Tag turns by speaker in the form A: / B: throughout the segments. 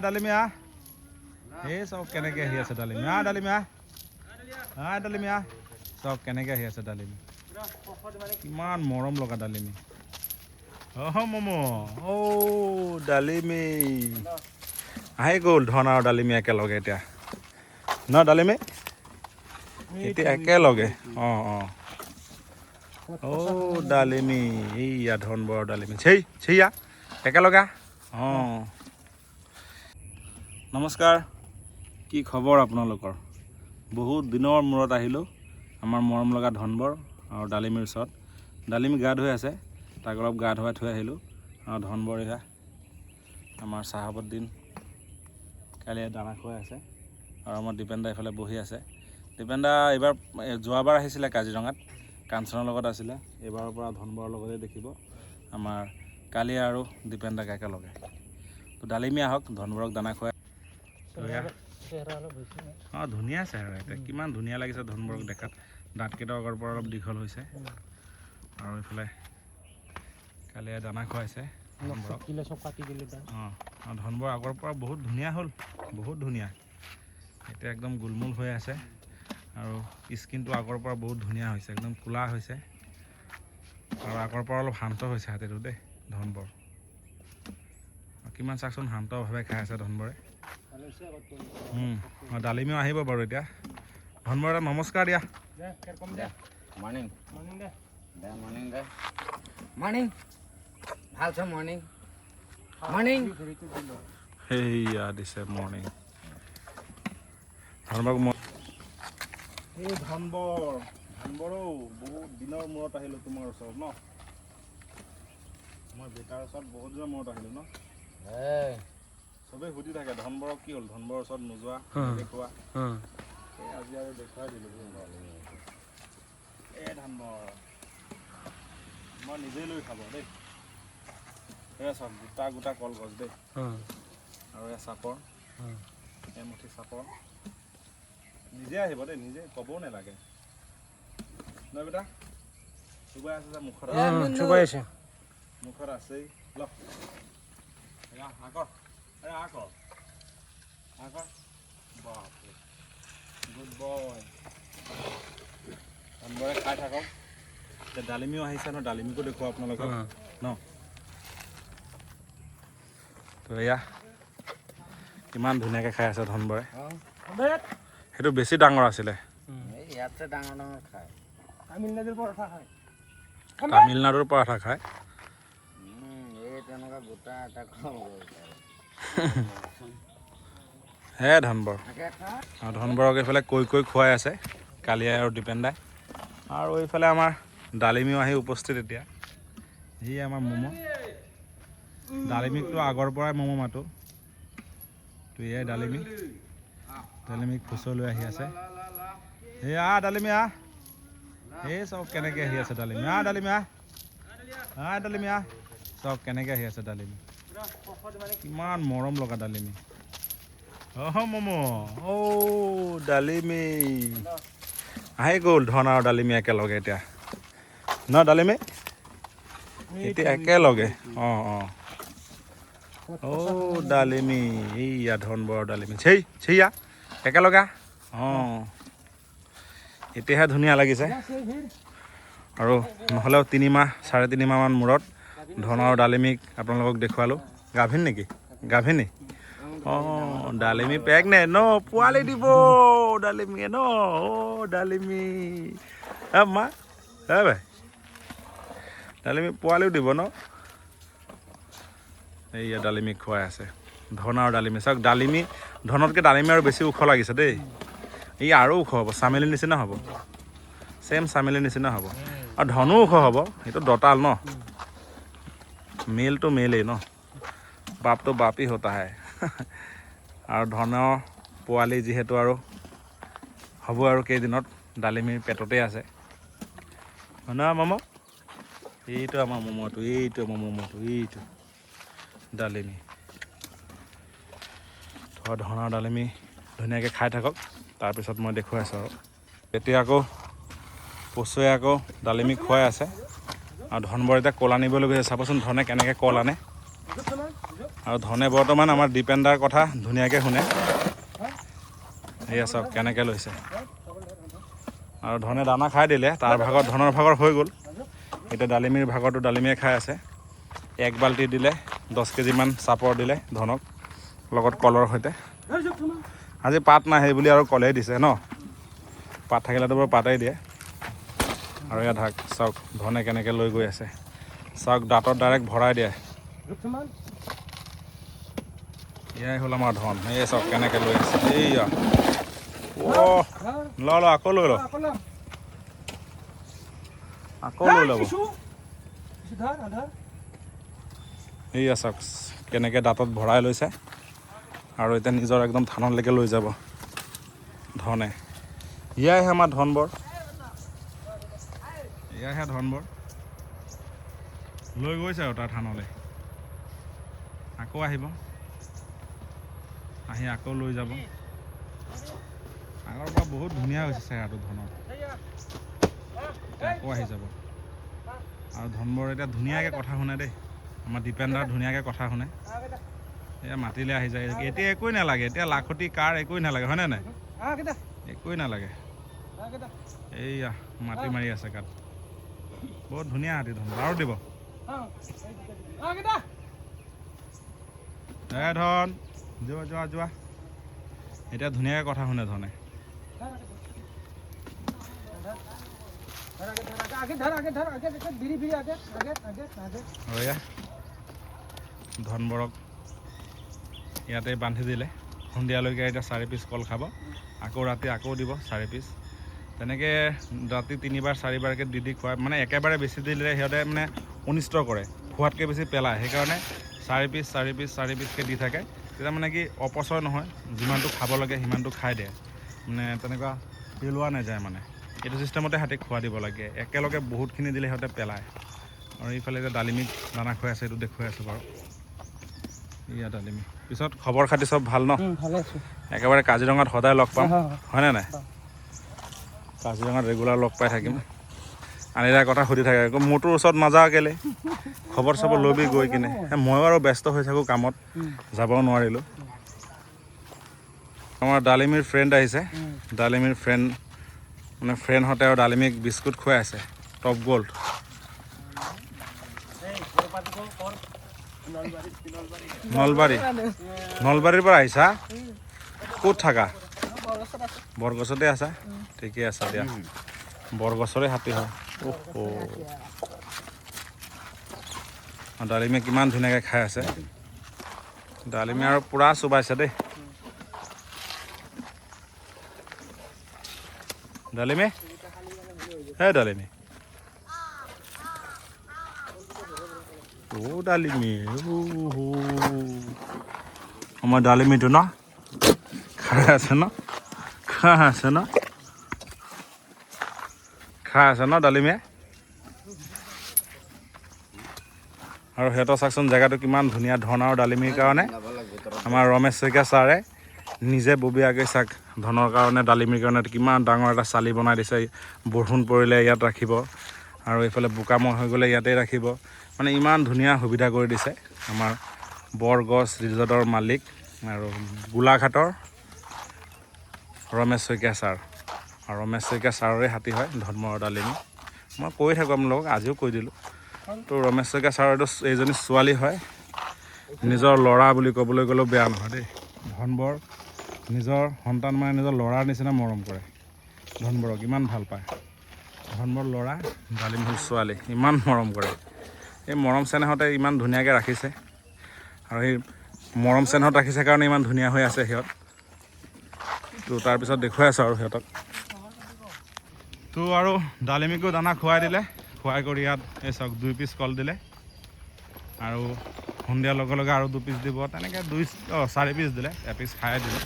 A: ডালিমি এই চব কেনেকৈ আহি আছে ডালিমি ডালিমি ডালিমি চব কেনেকৈ আহি আছে ডালিমি কিমান মৰম লগা ডালিমি মমো ডালিমি আহি গ'ল ধন আৰু ডালিমি একেলগে এতিয়া ন ডালিমি এতিয়া একেলগে ডালিমি এইয়া ধনবৰ ডালিমি চেইয়া একেলগা নমস্কাৰ কি খবৰ আপোনালোকৰ বহুত দিনৰ মূৰত আহিলোঁ আমাৰ মৰম লগা ধনবৰ আৰু ডালিমিৰ ওচৰত ডালিমি গা ধুই আছে তাক অলপ গা ধুৱাই থৈ আহিলোঁ আৰু ধনবৰ এয়া আমাৰ চাহাবুদ্দিন কালি দানা খুৱাই আছে আৰু আমাৰ দীপেনদা এইফালে বহি আছে দীপেনদা এইবাৰ যোৱাবাৰ আহিছিলে কাজিৰঙাত কাঞ্চনৰ লগত আছিলে এইবাৰৰ পৰা ধনবৰৰ লগতে দেখিব আমাৰ কালি আৰু দীপেনদাক একেলগে তো ডালিমি আহক ধনবৰক দানা খুৱাই ধুনীয়া চেহেৰা এতিয়া কিমান ধুনীয়া লাগিছে ধনবৰক দেখাত দাঁতকেইটা আগৰ পৰা অলপ দীঘল হৈছে আৰু এইফালে কালি দানা খুৱাইছে ধনবৰ আগৰ পৰা বহুত ধুনীয়া হ'ল বহুত ধুনীয়া এতিয়া একদম গোলমোল হৈ আছে আৰু স্কিনটো আগৰ পৰা বহুত ধুনীয়া হৈছে একদম কোলা হৈছে আৰু আগৰ পৰা অলপ শান্ত হৈছে হাতীটো দেই ধনবৰ কিমান চাওকচোন শান্তভাৱে খাই আছে ধনবৰে ডালিমিও আহিব বাৰু এতিয়া ধনবৰ এটা নমস্কাৰ দিয়া
B: মৰ্ণিং মৰ্ণিং ভালছে মৰ্ণিং মৰ্ণিং
A: সেয়া দিছে মৰ্ণিং ধনবৰক এই ধনবৰো বহুত দিনৰ মূৰত আহিলোঁ তোমাৰ ওচৰত ন মই বেটাৰ ওচৰত বহুত দিনৰ মূৰত আহিলোঁ ন চবেই সুধি থাকে ধনবৰক কি হ'ল ধনবৰৰ ওচৰত নোযোৱা দেখুওৱা আজি আৰু দেখুৱাই দিলোঁ এই ধনবৰ মই নিজেই লৈ খাব দেই এয়া চাওক গোটা গোটা কলগছ দেই আৰু এয়া চাপৰ এমুঠি চাপৰ নিজে আহিব দেই নিজে ক'বও নালাগে নহয় বেটা চুবাই আছে যে মুখত মুখত আছেই ল আকৰ বাপৰে গুড বয় ধনবৰে খাই থাকক এতিয়া ডালিমিও আহিছে ন ডালিমিকো দেখুৱাও আপোনালোকক ন তো এয়া কিমান ধুনীয়াকৈ খাই আছে ধনবৰে সেইটো বেছি ডাঙৰ আছিলে
B: ইয়াতছে ডাঙৰ ডাঙৰ খায়
A: তামিলনাডুৰ পৰঠা খায়
B: এই তেনেকুৱা গোটা এটা খাব
A: হে ধনবৰ আৰু ধনবৰক এইফালে কৈ খুৱাই আছে কালিয়াই আৰু দীপেনদাই আৰু এইফালে আমাৰ ডালিমিও আহি উপস্থিত এতিয়া সি আমাৰ মমো ডালিমিকটো আগৰ পৰাই মমো মাতো তো এয়াই ডালিমিক ফুচলৈ আহি আছে ডালিমি এই চব কেনেকৈ আহি আছে ডালিমি ডালিমি চব কেনেকৈ আহি আছে ডালিমি কিমান মৰম লগা ডালিমি মমো ডালিমি আহি গ'ল ধন আৰু ডালিমি একেলগে এতিয়া ন ডালিমি এতিয়া একেলগে ডালিমি এইয়া ধনবৰ ডালিমি চেইয়া একেলগা এতিয়াহে ধুনীয়া লাগিছে আৰু নহ'লেও 3 মাহ 3.5 মাহমান মূৰত ধন আৰু ডালিমিক আপোনালোকক দেখুৱালোঁ গাভিনী ডালিমি প্ৰেগনেণ্ট ন পোৱালি দিব ডালিমিয়ে ন ডালিমি মা ভাই ডালিমি পোৱালিও দিব ন এইয়া ডালিমিক খুৱাই আছে ধন আৰু ডালিমি চাওক ধনতকৈ ডালিমি আৰু বেছি ওখ লাগিছে দেই ই আৰু ওখ হ'ব চামেলিৰ নিচিনা হ'ব ছেম চামেলিৰ নিচিনা হ'ব আৰু ধনো ওখ হ'ব সেইটো দঁতাল ন মেলটো মেলেই ন বাপটো বাপি হতা হে আৰু ধনৰ পোৱালি যিহেতু আৰু হ'ব আৰু কেইদিনত ডালিমিৰ পেটতে আছে হয় নহয় মমো এইটো আমাৰ মমোটো এইটো ডালিমি ধনৰ ডালিমি ধুনীয়াকৈ খাই থাকক তাৰপিছত মই দেখুৱাই আছোঁ আৰু এতিয়া আকৌ পচুৱে আকৌ ডালিমি খুৱাই আছে আৰু ধনবৰ এতিয়া কল আনিবলৈ গৈছে চাবচোন ধনে কেনেকৈ কল আনে আৰু ধনে বৰ্তমান আমাৰ ডিপেণ্ডাৰ কথা ধুনীয়াকৈ শুনে। এয়া চাওক কেনেকৈ লৈছে। আৰু ধনে দানা খাই দিলে, তাৰ ভাগত ধনৰ ভাগৰ হৈ গ'ল। এতিয়া ডালিমীৰ ভাগৰটো ডালিমীয়ে খাই আছে। 1 বাল্টি দিলে 10 কেজিমান চাপৰ দিলে ধনক, লগত কলৰ সৈতে। আজি পাত নাই সেই বুলি আৰু কলেই দিছে ন, পাত থাকিলেতো বাৰু পাতেই দিয়ে। আৰু ইয়াত চাওক ধনে কেনেকৈ লৈ গৈ আছে। চাওক দাঁতত ডাইৰেক্ট ভৰাই দিয়ে। এয়াই হ'ল আমাৰ ধন। এই চাওক কেনেকৈ লৈ আছে। এইয়া ল আকৌ লৈ ল, আকৌ লৈ ল'ব। এইয়া চাওক কেনেকৈ দাঁতত ভৰাই লৈছে। আৰু এতিয়া নিজৰ একদম থানলৈকে লৈ যাব ধনে। এয়াইহে আমাৰ ধনবৰ, এয়াইহে ধনবৰ। লৈ গৈছে আৰু তাৰ থানলৈ। আকৌ আহিব, আহি আকৌ লৈ যাব। আগৰ পৰা বহুত ধুনীয়া হৈছে চেহেৰাটো ধনৰ। এতিয়া আকৌ আহি যাব। আৰু ধনবৰ এতিয়া ধুনীয়াকৈ কথা শুনে দেই। আমাৰ ডিপেণ্ডাৰ ধুনীয়াকৈ কথা শুনে। এয়া মাতিলে আহি যায়। এতিয়া একোৱেই নালাগে, এতিয়া লাখুটি কাৰ একোৱেই নালাগে, হয়নে নাই? একোৱেই নালাগে। এইয়া মাটি মাৰি আছে গাত। বহুত ধুনীয়া হাতী ধন। আৰু দিব ধন, যোৱা যোৱা যোৱা। এতিয়া ধুনীয়াকৈ কথা শুনে ধনে। ধনবৰক ইয়াতে বান্ধি দিলে। সন্ধিয়ালৈকে এতিয়া 4 পিচ কল খাব। আকৌ ৰাতি আকৌ দিব 4 পিচ। তেনেকৈ ৰাতি 3বাৰ 4বাৰকৈ দি খুৱাই, মানে একেবাৰে বেছি দিলে সিহঁতে মানে অনিষ্ট কৰে, খোৱাতকৈ বেছি পেলায়। সেইকাৰণে 4 পিচ 4 পিচ 4 পিচকৈ দি থাকে। তেতিয়া মানে কি অপচয় নহয়, যিমানটো খাব লাগে সিমানটো খাই দিয়ে। মানে তেনেকুৱা পেলোৱা নাযায় মানে। এইটো চিষ্টেমতে সিহঁতে খোৱা দিব লাগে। একেলগে বহুতখিনি দিলে সিহঁতে পেলায়। আৰু এইফালে যে ডালিমিক দানা খুৱাই আছে, এইটো দেখুৱাই আছোঁ বাৰু। এয়া ডালিমি। পিছত খবৰ খাতি চব ভাল ন?
B: ভালে আছোঁ।
A: একেবাৰে কাজিৰঙাত সদায় লগ পাম, হয়নে নাই? কাজিৰঙাত ৰেগুলাৰ লগ পাই থাকিম। আনিদাৰ কথা সুধি থাকে, আকৌ মোৰটোৰ ওচৰত নাযাওঁ কেলৈ, খবৰ চবৰ ল'বি গৈ কিনে। ময়ো আৰু ব্যস্ত হৈ থাকোঁ কামত, যাব নোৱাৰিলোঁ। আমাৰ ডালিমিৰ ফ্ৰেণ্ড আহিছে। ডালিমিৰ ফ্ৰেণ্ডহঁতে আৰু ডালিমিক বিস্কুট খুৱাই আছে, টপ গ'ল্ড। নলবাৰীৰ পৰা আহিছা? ক'ত থাকা? বৰগছতে আছা? ঠিকে আছে দিয়া। বৰগছৰে হাতী হয়। ডালিমে কিমান ধুনীয়াকৈ খাই আছে। ডালিমে আৰু পূৰা চুবাইছে দেই। ডালিমে, হে ডালিমে, ডালিমি, আমাৰ ডালিমিটো ন খাই আছে ন, খাই আছে ন, খাই আছে ন ডালিমে। আৰু সিহঁতৰ চাওকচোন জেগাটো কিমান ধুনীয়া ধন আৰু ডালিমিৰ কাৰণে। আমাৰ ৰমেশ শইকীয়া ছাৰে নিজে ববীয়াকৈ চাওক ধনৰ কাৰণে, ডালিমিৰ কাৰণে কিমান ডাঙৰ এটা চালি বনাই দিছে। বৰষুণ পৰিলে ইয়াত ৰাখিব, আৰু এইফালে বোকাময় হৈ গ'লে ইয়াতেই ৰাখিব। মানে ইমান ধুনীয়া সুবিধা কৰি দিছে আমাৰ বৰগছ ৰিজৰ্টৰ মালিক আৰু গোলাঘাটৰ ৰমেশ শইকীয়া ছাৰ। আৰু ৰমেশ শইকীয়া ছাৰৰে হাতী হয় ধৰ্ম আৰু ডালিমি। মই কৈ থাকোঁ আপোনালোকক, আজিও কৈ দিলোঁ। তো ৰমেশ শইকীয়া ছাৰতো এইজনী ছোৱালী হয়, নিজৰ ল'ৰা বুলি ক'বলৈ গ'লেও বেয়া নহয় দেই। ধনবৰ নিজৰ সন্তান মানে নিজৰ ল'ৰাৰ নিচিনা মৰম কৰে। ধনবৰক ইমান ভাল পায়। ধনবৰ ল'ৰা, ডালিম হ'ল ছোৱালী, ইমান মৰম কৰে। এই মৰম চেনেহতে ইমান ধুনীয়াকৈ ৰাখিছে। আৰু সেই মৰম চেনেহত ৰাখিছে কাৰণে ইমান ধুনীয়া হৈ আছে সিহঁত। তো তাৰপিছত দেখুৱাই আছোঁ আৰু সিহঁতক। তো আৰু ডালিমিকো দানা খুৱাই দিলে। খুৱাই কৰি ইয়াত এই চাওক 2 পিচ কল দিলে। আৰু সন্ধিয়াৰ লগে লগে আৰু 2 পিচ দিব। তেনেকৈ 4 পিচ দিলে, এপিচ খাই দিলে।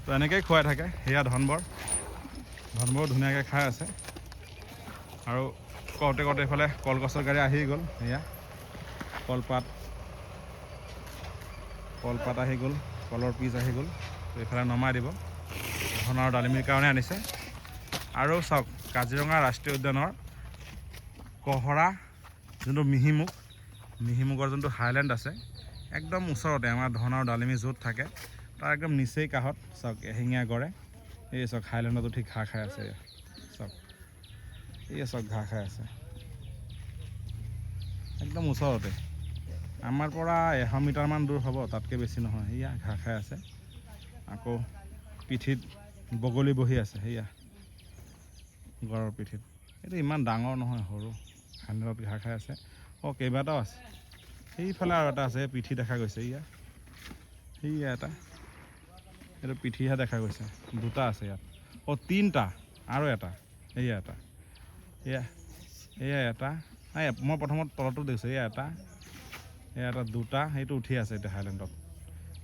A: তো এনেকৈয়ে খুৱাই থাকে। সেয়া ধনবৰ ধুনীয়াকৈ খাই আছে। আৰু কওঁতে কওঁতে এইফালে কলগছৰ গাড়ী আহি গ'ল। এয়া কলপাত আহি গ'ল, কলৰ পিচ আহি গ'ল। তো এইফালে নমাই দিব। ধন আৰু ডালিমিৰ কাৰণে আনিছে। আৰু চাওক কাজিৰঙা ৰাষ্ট্ৰীয় উদ্যানৰ কহৰা যোনটো মিহিমুখৰ যোনটো হাইলেণ্ড আছে, একদম ওচৰতে আমাৰ ধন আৰু ডালিমি য'ত থাকে তাৰ একদম নিচেই কাষত চাওক এশিঙীয়া গড়ে এই চাওক হাইলেণ্ডত উঠি ঘাঁহ খাই আছে চাওক এই চাওক ঘাঁহ খাই আছে একদম ওচৰতে আমাৰ পৰা 100 মিটাৰমান দূৰ হ'ব তাতকৈ বেছি নহয় সেয়া ঘাঁহ খাই আছে আকৌ পিঠিত বগলী বহি আছে সেয়া গড়ৰ পিঠিত এইটো ইমান ডাঙৰ নহয় সৰু হাইলেণ্ডত ঘাঁহ খাই আছে কেইবাটাও আছে সেইফালে আৰু এটা আছে পিঠি দেখা গৈছে সেয়া এটা এইটো পিঠিহে দেখা গৈছে দুটা আছে ইয়াত তিনিটা আৰু এটা এয়া এটা এয়া এটা মই প্ৰথমত তলতো দেখিছোঁ এয়া এটা দুটা সেইটো উঠি আছে এতিয়া হাইলেণ্ডত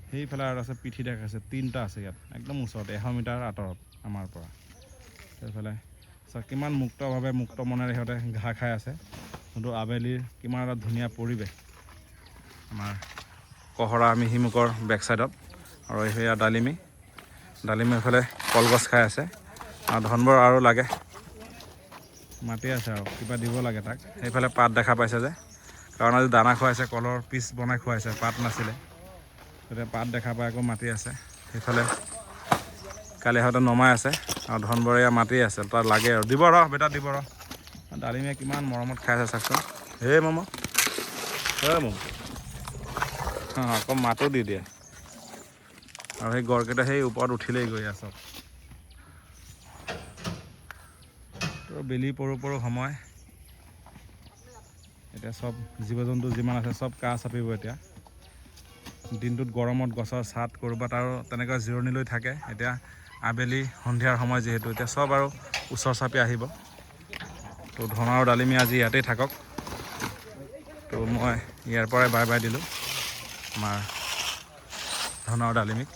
A: সেইফালে আৰু আছে পিঠি দেখা আছে তিনিটা আছে ইয়াত একদম ওচৰতে 100 মিটাৰ আঁতৰত আমাৰ পৰা সেইফালে কিমান মুক্তভাৱে মুক্ত মনেৰে সিহঁতে ঘাঁহ খাই আছে কিন্তু আবেলিৰ কিমান এটা ধুনীয়া পৰিৱেশ আমাৰ কহৰা মিহিমুখৰ বেক চাইডত আৰু সেয়া ডালিমি এইফালে কলগছ খাই আছে আৰু ধনবৰ আৰু লাগে মাতি আছে আৰু কিবা দিব লাগে তাক সেইফালে পাত দেখা পাইছে যে কাৰণ আজি দানা খুৱাইছে কলৰ পিচ বনাই খুৱাইছে পাত নাছিলে তেতিয়া পাত দেখা পাই আকৌ মাতি আছে সেইফালে কালি হয়তো নমাই আছে আৰু ধনবৰে মাতি আছে তাত লাগে আৰু দিব ৰ বেটা দিব ৰ ডালিমিয়ে কিমান মৰমত খাই আছে চাওকচোন মম' আকৌ মাতো দি দিয়ে আৰু সেই গড়কেইটা সেই ওপৰত উঠিলেই গৈ আছোঁ তো বেলি পৰো সময় এতিয়া চব জীৱ জন্তু যিমান আছে চব কাহ চাপিব এতিয়া দিনটোত গৰমত গছৰ ছাট ক'ৰবাত আৰু তেনেকৈ জিৰণি লৈ থাকে এতিয়া আবেলি সন্ধিয়াৰ সময় যিহেতু এতিয়া চব আৰু ওচৰ চাপি আহিব তো ধন আৰু ডালিমি আজি ইয়াতেই থাকক তো মই ইয়াৰ পৰাই বাই দিলোঁ আমাৰ ধন আৰু ডালিমিক